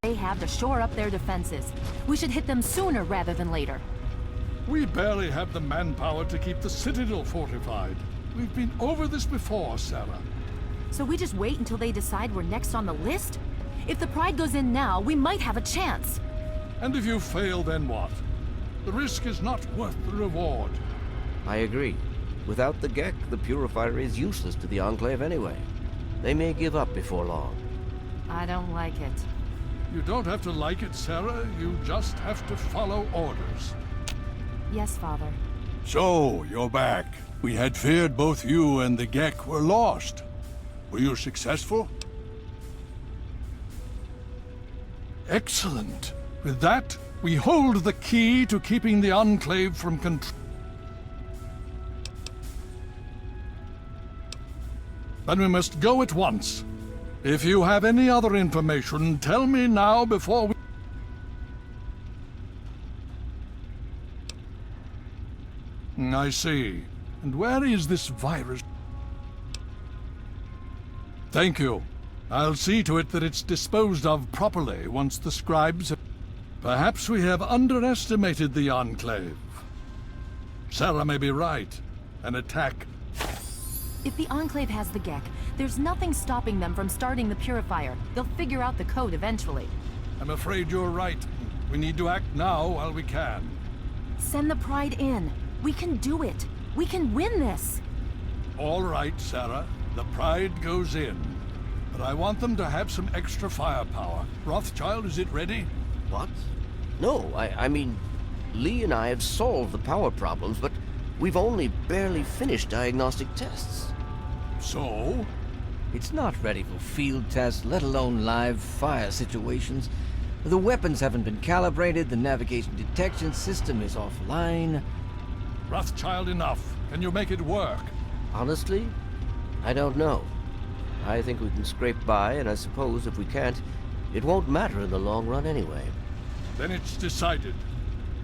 they have to shore up their defenses. We should hit them sooner rather than later. We barely have the manpower to keep the Citadel fortified. We've been over this before, Sarah. So we just wait until they decide we're next on the list? If the Pride goes in now, we might have a chance. And if you fail, then what? The risk is not worth the reward. I agree. Without the Gek, the Purifier is useless to the Enclave anyway. They may give up before long. I don't like it. You don't have to like it, Sarah. You just have to follow orders. Yes, Father. So, you're back. We had feared both you and the Gek were lost. Were you successful? Excellent. With that, we hold the key to keeping the Enclave from control. Then we must go at once. If you have any other information, tell me now before we... I see. And where is this virus? Thank you. I'll see to it that it's disposed of properly once the scribes have... Perhaps we have underestimated the Enclave. Sarah may be right. An attack... If the Enclave has the Gek, there's nothing stopping them from starting the Purifier. They'll figure out the code eventually. I'm afraid you're right. We need to act now while we can. Send the Pride in. We can do it. We can win this. All right, Sarah. The Pride goes in. But I want them to have some extra firepower. Rothschild, is it ready? What? No, I mean, Lee and I have solved the power problems, but we've only barely finished diagnostic tests. So? It's not ready for field tests, let alone live fire situations. The weapons haven't been calibrated, the navigation detection system is offline. Rothschild, enough. Can you make it work? Honestly, I don't know. I think we can scrape by, and I suppose if we can't, it won't matter in the long run anyway. Then it's decided.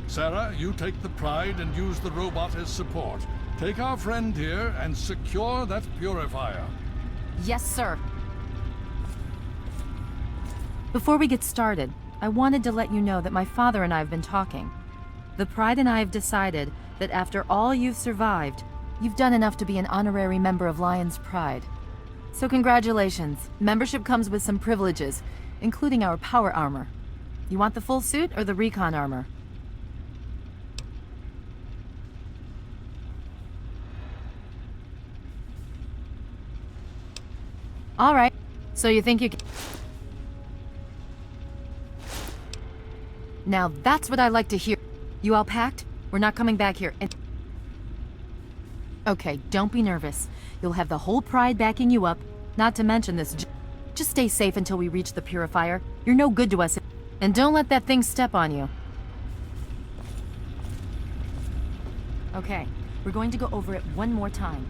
Sarah, you take the Pride and use the robot as support. Take our friend here and secure that Purifier. Yes, sir. Before we get started, I wanted to let you know that my father and I have been talking. The Pride and I have decided that after all you've survived, you've done enough to be an honorary member of Lion's Pride. So congratulations. Membership comes with some privileges, including our power armor. You want the full suit or the recon armor? All right. So you think you can... Now that's what I like to hear. You all packed? We're not coming back here. Okay, don't be nervous. You'll have the whole Pride backing you up, not to mention this. Just stay safe until we reach the Purifier. You're no good to us. And don't let that thing step on you. Okay, we're going to go over it one more time.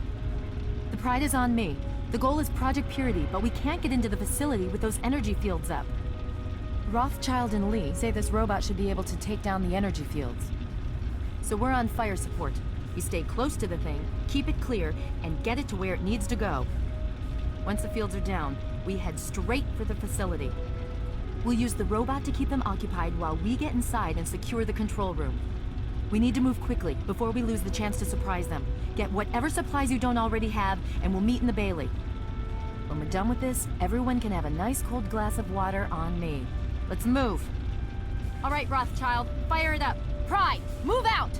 The Pride is on me. The goal is Project Purity, but we can't get into the facility with those energy fields up. Rothschild and Lee say this robot should be able to take down the energy fields. So we're on fire support. We stay close to the thing, keep it clear, and get it to where it needs to go. Once the fields are down, we head straight for the facility. We'll use the robot to keep them occupied while we get inside and secure the control room. We need to move quickly before we lose the chance to surprise them. Get whatever supplies you don't already have, and we'll meet in the Bailey. When we're done with this, everyone can have a nice cold glass of water on me. Let's move. All right, Rothschild, fire it up. Pride, move out!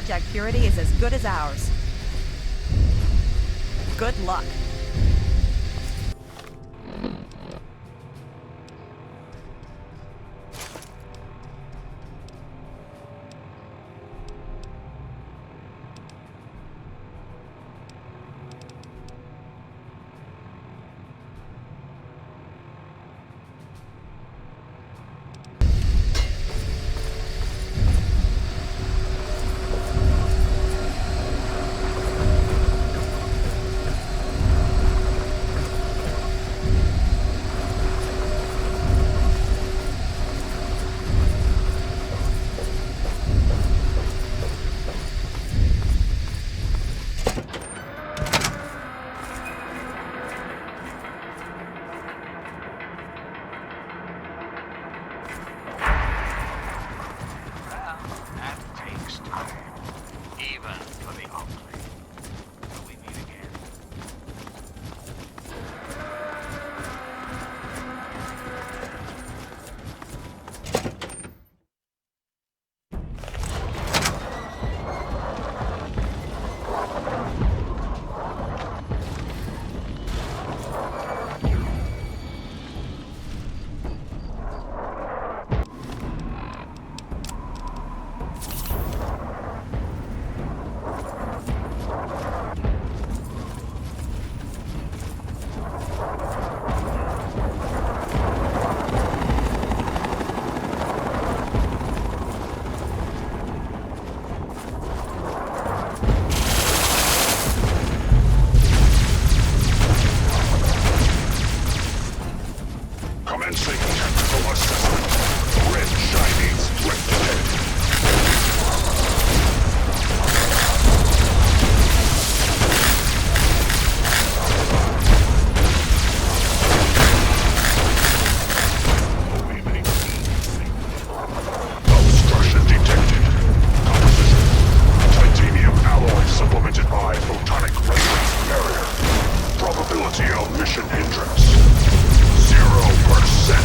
Project Purity is as good as ours. Good luck. That takes time, even for the Enclave. Till we meet again. Commencing technical assessment. Red shiny strip detected. Obstruction detected. Composition. Titanium alloy supplemented by photonic resonance barrier. Probability of mission hindrance. 0%.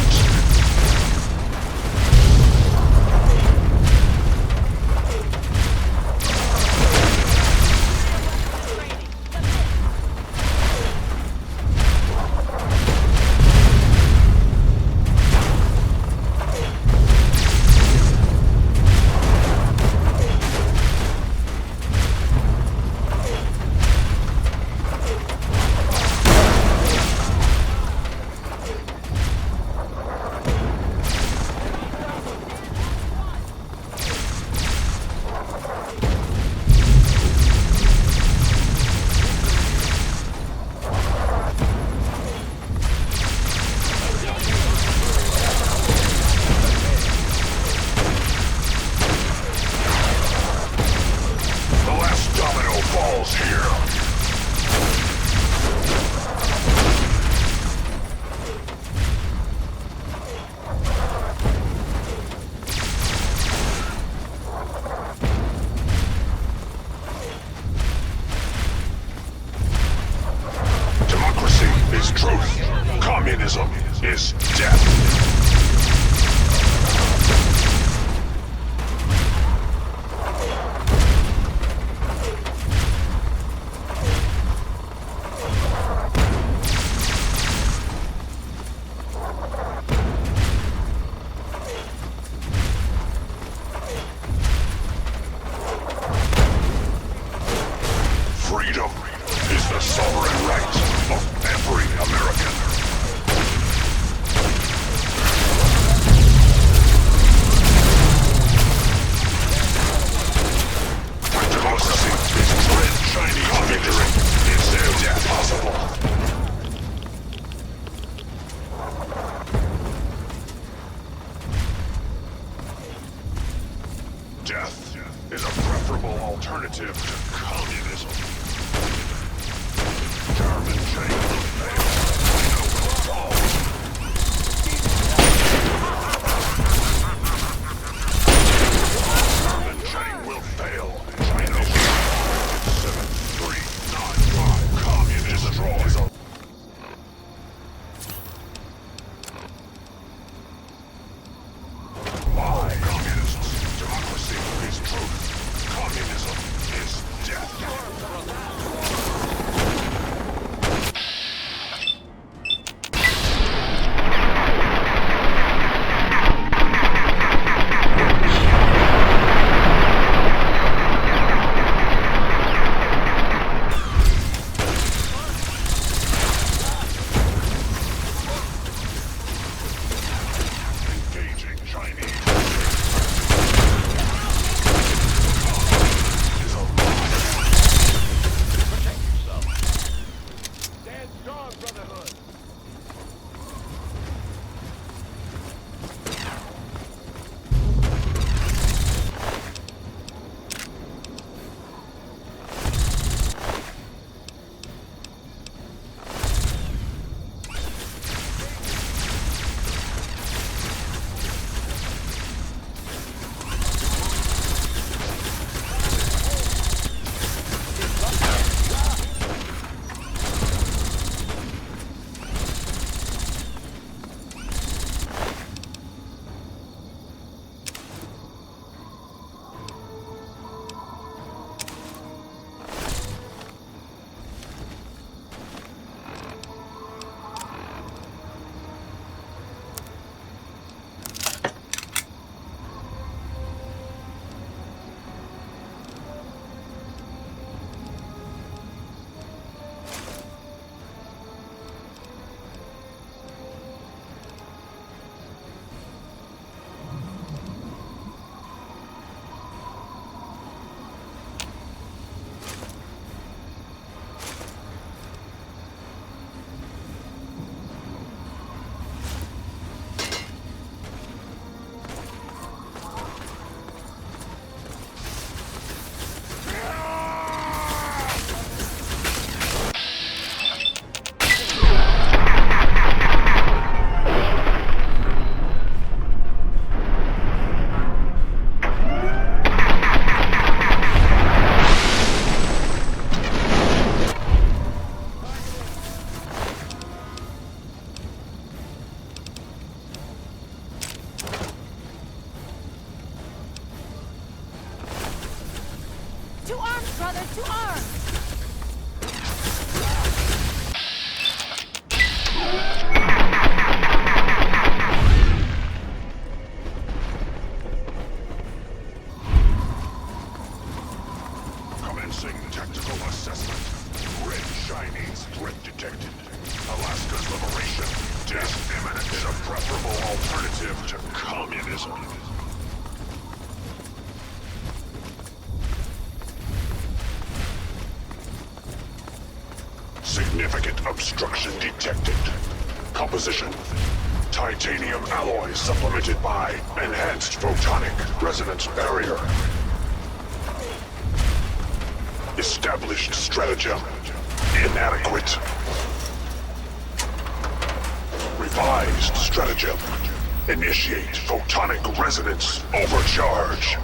Falls here. Democracy is truth. Communism is death. Freedom is the sovereign right of every American. Democracy is red shiny victory. Is there death possible? Death is a preferable alternative to communism. German chain will fail. China will fall. German chain will fail. China will fall. 7395. Communism is a lie. Communists. Democracy is truth. Communism brothers, to arms! Commencing tactical assessment. Red Chinese threat detected. Alaska's liberation. Death imminent is a preferable alternative to communism. Significant obstruction detected. Composition. Titanium alloy supplemented by enhanced photonic resonance barrier. Established stratagem. Inadequate. Revised stratagem. Initiate photonic resonance overcharge.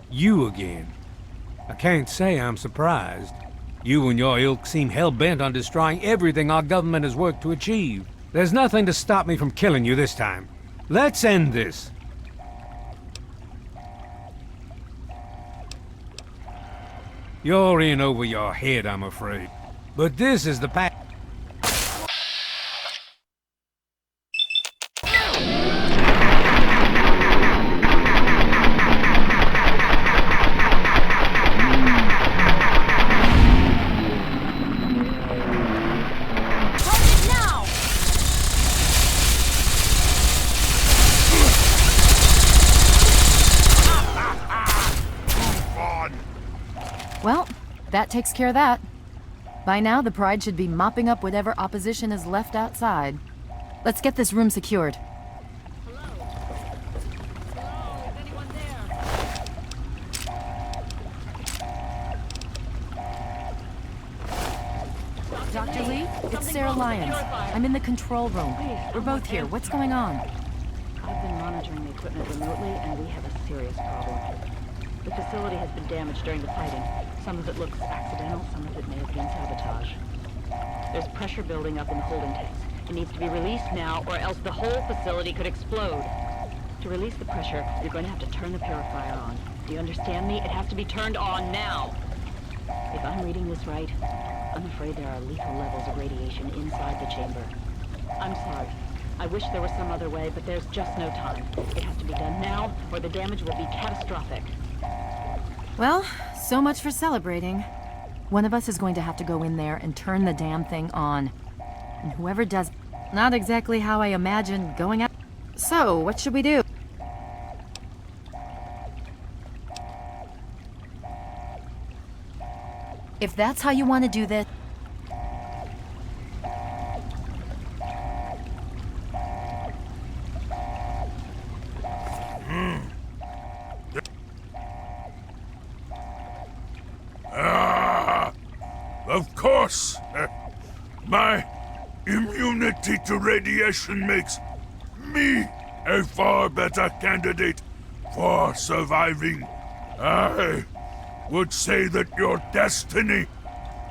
You again. I can't say I'm surprised. You and your ilk seem hell-bent on destroying everything our government has worked to achieve. There's nothing to stop me from killing you this time. Let's end this. You're in over your head, I'm afraid. But this is the path. Well, that takes care of that. By now, the Pride should be mopping up whatever opposition is left outside. Let's get this room secured. Dr. Lee, it's Sarah Lyons. I'm in the control room. We're both here. What's going on? I've been monitoring the equipment remotely, and we have a serious problem. The facility has been damaged during the fighting. Some of it looks accidental, some of it may have been sabotage. There's pressure building up in the holding tanks. It needs to be released now, or else the whole facility could explode. To To release the pressure, you're going to have to turn the purifier on. Do you understand me? It has to be turned on now. If I'm reading this right, I'm afraid there are lethal levels of radiation inside the chamber. I'm sorry. I wish there was some other way, but there's just no time. It has to be done now, or the damage will be catastrophic. Well, so much for celebrating. One of us is going to have to go in there and turn the damn thing on. And whoever does... Not exactly how I imagine going out... So, what should we do? If that's how you want to do this... Of course. My immunity to radiation makes me a far better candidate for surviving. I would say that your destiny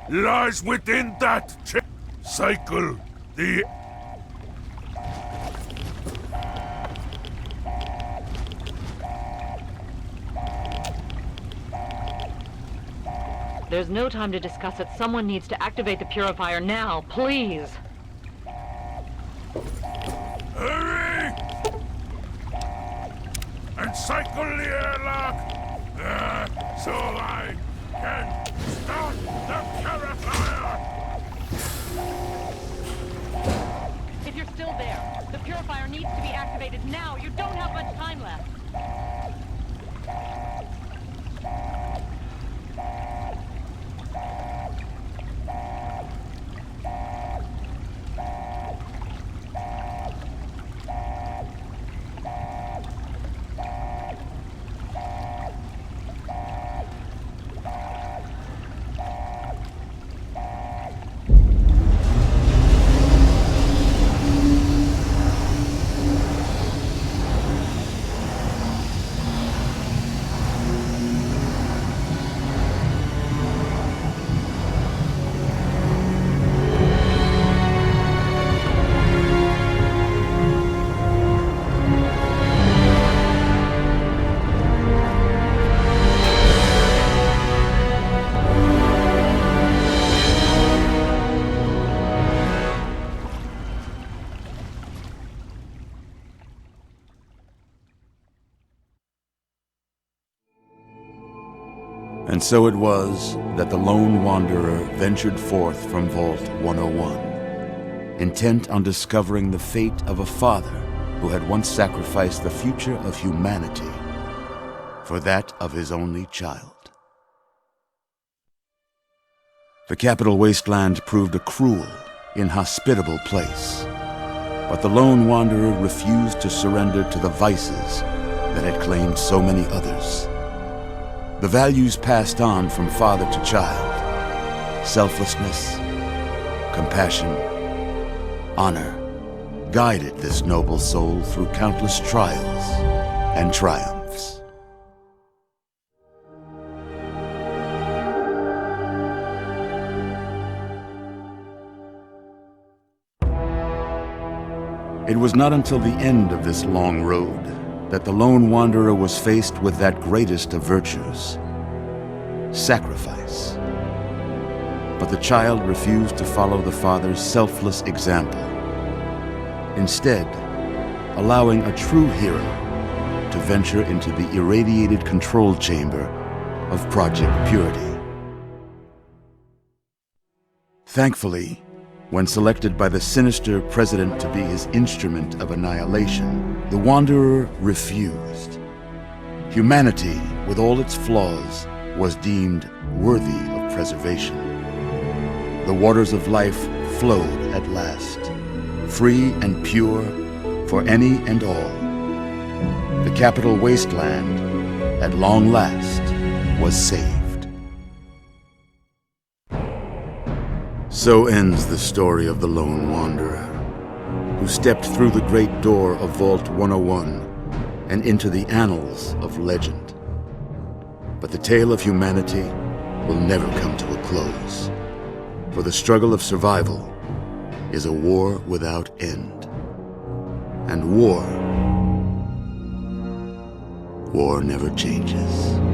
lies within that cycle. There's no time to discuss it. Someone needs to activate the purifier now, please. Hurry! And cycle the airlock! So I can start the purifier! If you're still there, the purifier needs to be activated now. You don't have much time left. And so it was that the lone wanderer ventured forth from Vault 101, intent on discovering the fate of a father who had once sacrificed the future of humanity for that of his only child. The Capital Wasteland proved a cruel, inhospitable place, but the lone wanderer refused to surrender to the vices that had claimed so many others. The values passed on from father to child, selflessness, compassion, honor, guided this noble soul through countless trials and triumphs. It was not until the end of this long road that the lone wanderer was faced with that greatest of virtues, sacrifice. But the child refused to follow the father's selfless example, instead allowing a true hero to venture into the irradiated control chamber of Project Purity. Thankfully, when selected by the sinister president to be his instrument of annihilation, the Wanderer refused. Humanity, with all its flaws, was deemed worthy of preservation. The waters of life flowed at last, free and pure for any and all. The Capital Wasteland, at long last, was saved. So ends the story of the Lone Wanderer, who stepped through the great door of Vault 101 and into the annals of legend. But the tale of humanity will never come to a close, for the struggle of survival is a war without end. And war War never changes.